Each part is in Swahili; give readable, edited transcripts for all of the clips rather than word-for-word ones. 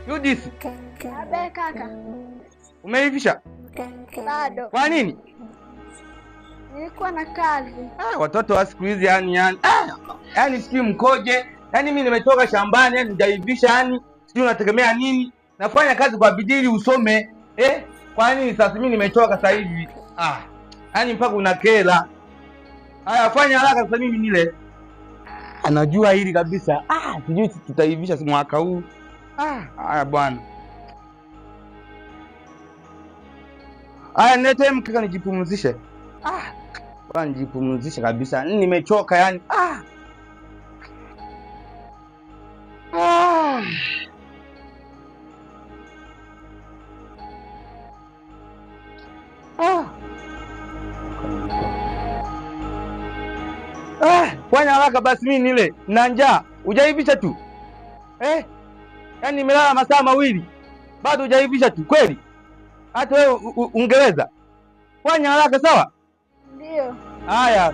Judith. Abe kaka. Umeivisha? Bado. Kwa nini? Nilikuwa na kazi. Watoto wa siku hizi yani sijui mkoje. Yani mimi nimetoka shambani yani nijaivisha yani sijui unategemea nini? Nafanya kazi kwa bidii usome. Kwa nini sasa mimi nimetoka sasa hivi? Yani mpaka unakela. Haya fanya haraka sasa mimi nile. Anajua hili kabisa. Sijui tutaivisha mwaka huu. Haya bwana. Haya nilete mkeka nijipumzishe. Bwana nijipumzishe kabisa. Nimechoka yani. Fanya haraka basi mimi nile. Na njaa. Hujaivisha tu. Yaani nimelala masaa mawili. Bado hujaivisha tu kweli? Hata wewe ungeweza. Fanya haraka sawa? Ndio. Haya.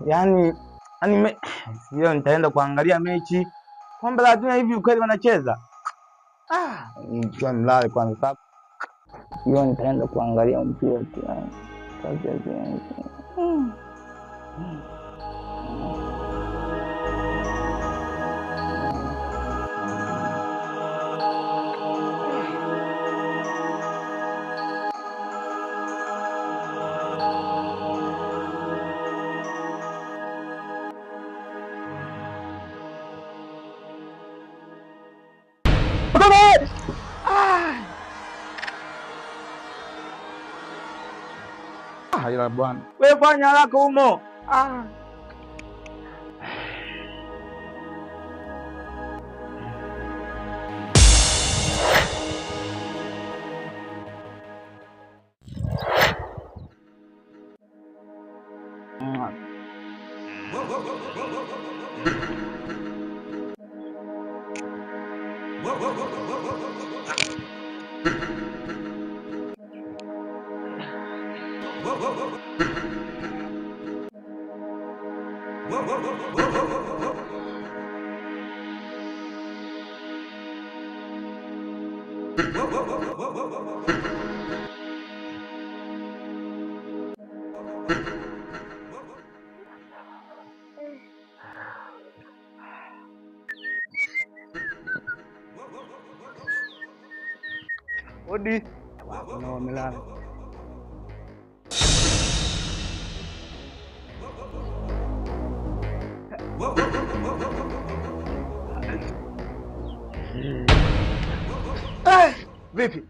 Yani sio nitaenda kuangalia mechi. Kombe la dunia hivi ukweli wanacheza. Nikiwa mlale kwanza sababu. Sio nitaenda kuangalia mpira tu. Kazi yake. Ila bwana. Wewe fanya haraka humo. Odi. Wana wamelala. Vipi?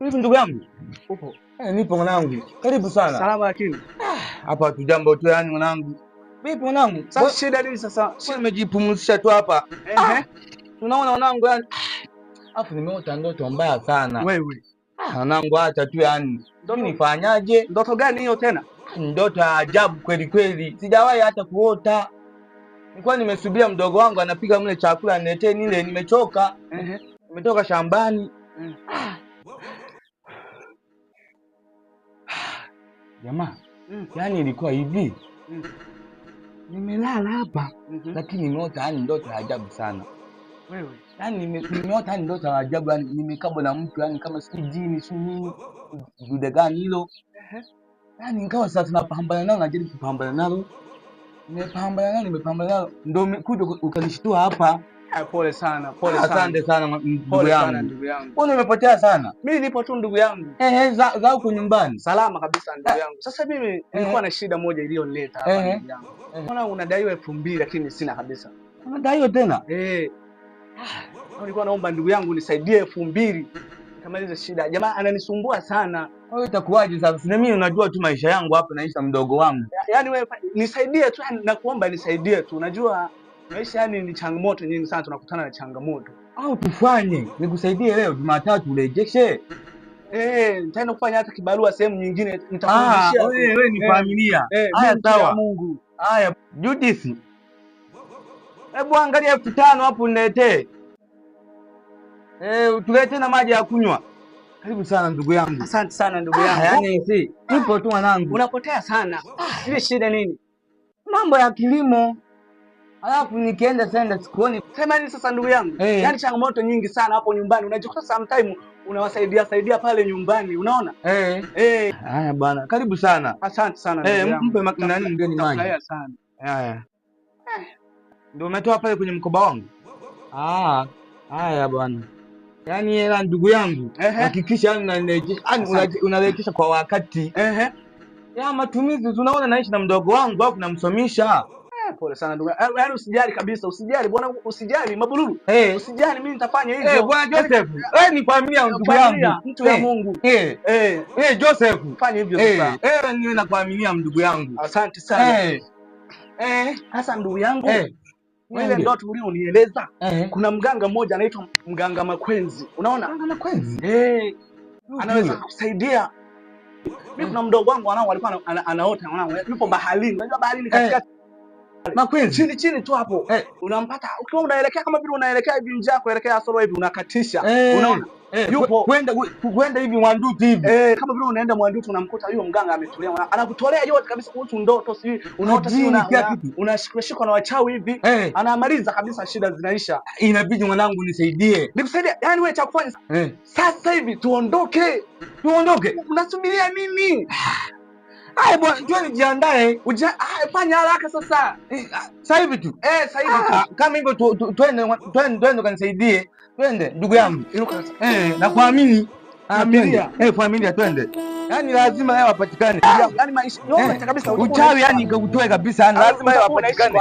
Vipi ndugu yangu? Upo? Nipo mwanangu. Karibu sana. Salama lakini. Hapa tujambo tu yani mwanangu. Vipi mwanangu? Sasa shida nini sasa? Sisi nimejipumzisha tu hapa. Tunaona mwanangu yani. Afu nimeota ndoto mbaya sana. Wewe. Mwanangu acha tu yani. Ndoto nifanyaje? Ndoto gani hiyo tena? Ndoto ya ajabu kweli kweli. Sijawahi hata kuota. Nilikuwa nimesubiria mdogo wangu anapika mle chakula aniletee nile nimechoka. Nimetoka shambani. Jamaa, yani ilikuwa hivi. Nimelala hapa lakini nimeota yani ndoto ya ajabu sana. Wewe. Yani nimeota yani ndoto ya ajabu yani nimekabwa na mtu yani kama si jini si nini. Jude gani hilo? Yani nikawa sasa tunapambana nalo najaribu kupambana nalo. Nimepambana nalo ndio kuja ukanishtua hapa. Pole sana, pole sana. Asante sana ndugu Pole sana yangu. ndugu yangu. Mbona umepotea sana? Mimi nipo tu ndugu yangu. Za huko nyumbani. Salama kabisa ndugu yangu. Sasa mimi nilikuwa na shida moja iliyonileta hapa ndugu yangu. Mbona unadaiwa 2000 lakini sina kabisa. Unadaiwa tena? Nilikuwa naomba ndugu yangu nisaidie 2000 nikamalize shida. Jamaa ananisumbua sana. Wewe itakuwaje sasa? Na mimi unajua tu maisha yangu hapa naisha mdogo wangu. Yaani wewe nisaidie tu, nakuomba nisaidie tu. Unajua maisha yani ni changamoto nyingi sana, tunakutana na changamoto. Au tufanye nikusaidie leo Jumatatu urejeshe. Nitaenda kufanya hata kibarua sehemu nyingine nitakurudishia. Wewe ni familia. Haya sawa. Mungu. Haya Judith. Hebu angalia 5000 hapo niletee. Tuletee na maji ya kunywa. Karibu sana ndugu yangu. Asante sana ndugu yangu. Yaani nipo tu mwanangu. Unapotea sana. Ile shida nini? Mambo ya kilimo. Alafu nikienda senda sikuoni. Sema nini sasa ndugu yangu? Yaani changamoto nyingi sana hapo nyumbani. Unajikuta sometime unawasaidia pale nyumbani, unaona? Haya bwana, karibu sana. Asante sana ndugu yangu. Mpe nani mgeni maji. Haya sana. Haya. Ndio umetoa pale kwenye mkoba wangu? Haya bwana. Yaani hela ndugu yangu, hakikisha unarejesha kwa wakati. Ya matumizi tunaona naishi na mdogo wangu au namsomisha. Pole sana ndugu. Yaani usijali kabisa, usijali bwana, usijali Mabululu. Usijali, mimi nitafanya hivyo. Bwana Joseph, wewe ni familia ndugu yangu, mtu wa Mungu. Joseph, fanya hivyo sasa. Niwe nakuaminia ndugu yangu. Asante sana. Sasa ndugu yangu, ile ndoto ulionieleza, kuna mganga mmoja anaitwa Mganga Makwenzi. Unaona? Mganga Makwenzi? Anaweza kusaidia. Mimi kuna mdogo wangu alikuwa anaota, yupo baharini. Unajua baharini katika Makwenzi chini tu hapo. Unampata ukiwa unaelekea kama vile unaelekea hivi njia yako kuelekea Soro hivi unakatisha. Unaona? Yupo kwenda hivi Mwandutu hivi. Kama vile unaenda Mwandutu unamkuta huyo mganga ametulia. Anakutolea yote kabisa kuhusu ndoto, si unaota, si unashikwa na wachawi hivi. Anamaliza kabisa, shida zinaisha. Inabidi mwanangu nisaidie. Nikusaidie? Yaani wewe cha kufanya sasa hivi tuondoke. Unasubiria mimi? Haya bwana, njoo nijiandae. Fanya haraka sasa. Sasa hivi tu. Sasa hivi. Kama hivyo twende kanisaidie. Twende ndugu yangu. Nakuamini. Familia twende. Yaani lazima yeye apatikane. Yaani maisha yote kabisa uchawi yani utoe kabisa. Yaani lazima yeye apatikane.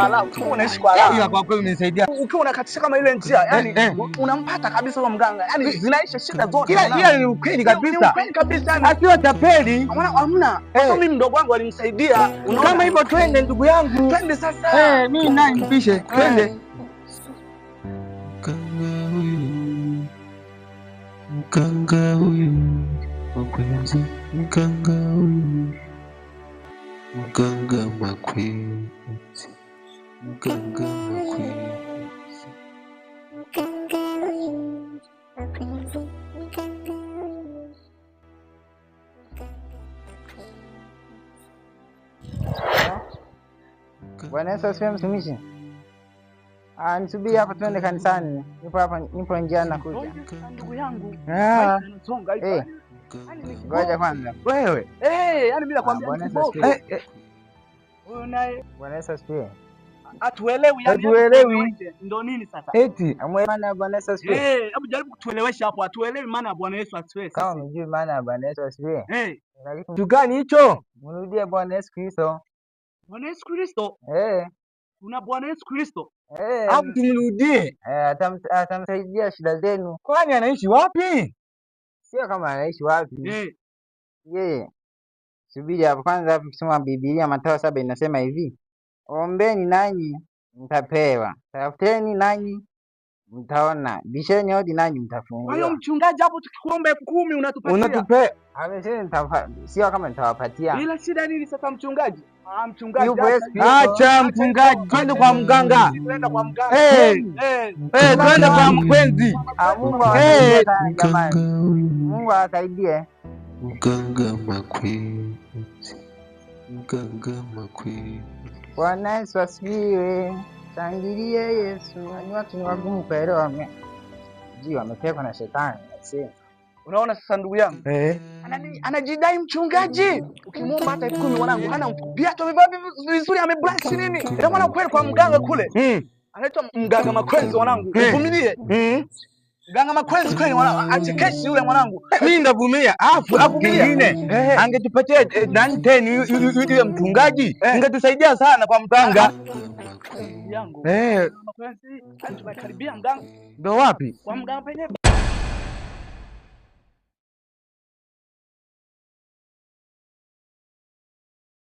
Unaishi kwa alama. Ila kwa kweli umenisaidia. Ukiwa unakatisha kama ile njia, yani unampata kabisa huyo mganga. Yaani zinaisha shida zote. Ila ni ukweli kabisa. Ni ukweli kabisa. Asiwe tapeli. Hamna. Hata mimi mdogo wangu alinisaidia. Kama hivyo twende ndugu yangu. Twende sasa. Mimi naye mpishe. Twende. Mganga huyu Makwenzi, mganga huyu, Mganga Makwenzi, Mganga Makwenzi, Mganga huyu Makwenzi, Mganga huyu. Bwana Yesu asifiwe mtumishi. Nisubiri hapa tuende kanisani. Nipo hapa, nipo njiani nakuja. Ndugu yangu. Songa hivi. Ngoja kwanza. Wewe. Yaani mimi nakwambia huyo naye. Bwana Yesu asifiwe. Atuelewi yani. Atuelewi. Ndio nini sasa? Amwe maana Bwana Yesu asifiwe. Hebu jaribu kutuelewesha hapo. Atuelewi maana Bwana Yesu asifiwe. Kama unajui maana Bwana Yesu asifiwe. Kitu gani hicho? Mrudie Bwana Yesu Kristo. Bwana Yesu Kristo? Kuna Bwana Yesu Kristo? Hapo tumrudie. Atamsaidia shida zenu. Kwani anaishi wapi? Sio kama anaishi wapi. Yeye. Subiri hapo kwanza, hapo kusoma Biblia Mathayo 7 inasema hivi. Ombeni nanyi mtapewa. Tafuteni nanyi mtaona. Bisheni hodi nanyi mtafunguliwa. Kwa hiyo mchungaji, hapo tukikuomba 10,000 unatupatia? Unatupa. Sio kama nitawapatia. Ila shida nini sasa mchungaji? Mchungaji. Acha mchungaji, twende kwa mganga. Twende kwa mganga. Twende kwa Makwenzi. Mungu asaidie. Mganga Makwenzi, Mganga Makwenzi. Bwana Yesu asifiwe. Shangilie Yesu. Ni watu ni wagumu kuelewa. Wametekwa na shetani. Unaona sasa ndugu yangu? Anajidai mchungaji. Ukimwomba hata 10,000 mwanangu, hana viatu vizuri, amebrush nini? Ndio maana kweli kwa mganga kule. Anaitwa Mganga Makwenzi mwanangu. Uvumilie. Mganga Makwenzi kweli mwanangu. Achekeshi yule mwanangu. Mimi ndavumilia. Afu kingine. Angetupatia nani tena yule mchungaji. Ingetusaidia sana kwa mganga. Yangu. Makwenzi, tumekaribia mganga. Ndio wapi? Kwa mganga penyewe.